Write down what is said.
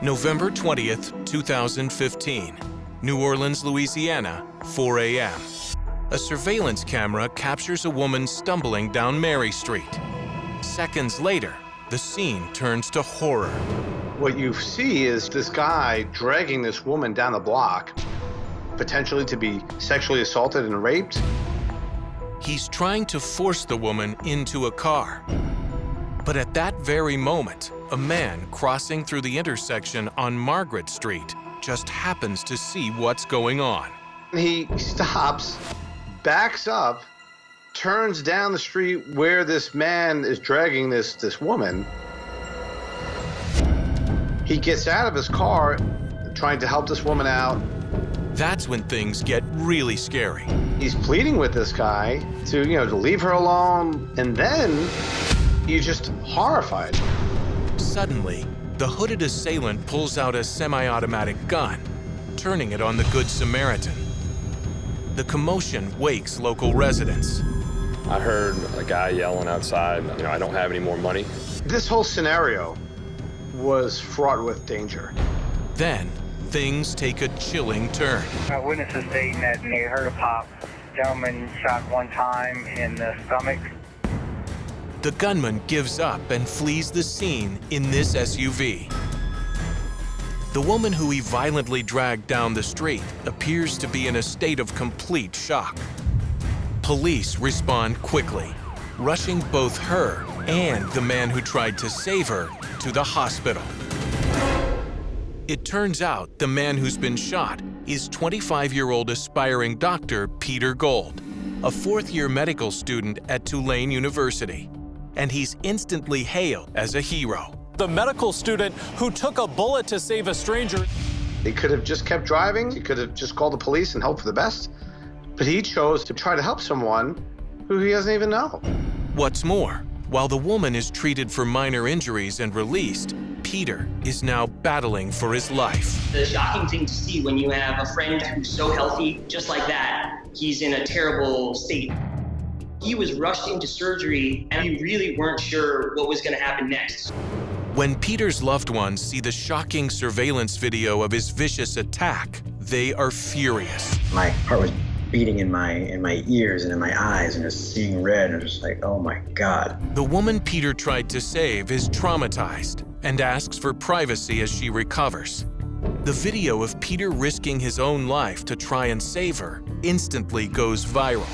November 20th, 2015, New Orleans, Louisiana, 4 a.m. A surveillance camera captures a woman stumbling down Mary Street. Seconds later, the scene turns to horror. What you see is this guy dragging this woman down the block, potentially to be sexually assaulted and raped. He's trying to force the woman into a car. But at that very moment, a man crossing through the intersection on Margaret Street just happens to see what's going on. He stops, backs up, turns down the street where this man is dragging this woman. He gets out of his car, trying to help this woman out. That's when things get really scary. He's pleading with this guy to leave her alone, and then you're just horrified. Suddenly, the hooded assailant pulls out a semi-automatic gun, turning it on the Good Samaritan. The commotion wakes local residents. I heard a guy yelling outside, I don't have any more money. This whole scenario was fraught with danger. Then, things take a chilling turn. Witnesses stating that they heard a pop. Gentleman shot one time in the stomach. The gunman gives up and flees the scene in this SUV. The woman who he violently dragged down the street appears to be in a state of complete shock. Police respond quickly, rushing both her and the man who tried to save her to the hospital. It turns out the man who's been shot is 25-year-old aspiring doctor Peter Gold, a fourth-year medical student at Tulane University, and he's instantly hailed as a hero. The medical student who took a bullet to save a stranger. He could have just kept driving. He could have just called the police and hoped for the best. But he chose to try to help someone who he doesn't even know. What's more, while the woman is treated for minor injuries and released, Peter is now battling for his life. The shocking thing to see when you have a friend who's so healthy, just like that, he's in a terrible state. He was rushed into surgery and we really weren't sure what was going to happen next. When Peter's loved ones see the shocking surveillance video of his vicious attack, they are furious. My heart was beating in my ears and in my eyes and just seeing red and just like, oh my God. The woman Peter tried to save is traumatized and asks for privacy as she recovers. The video of Peter risking his own life to try and save her instantly goes viral.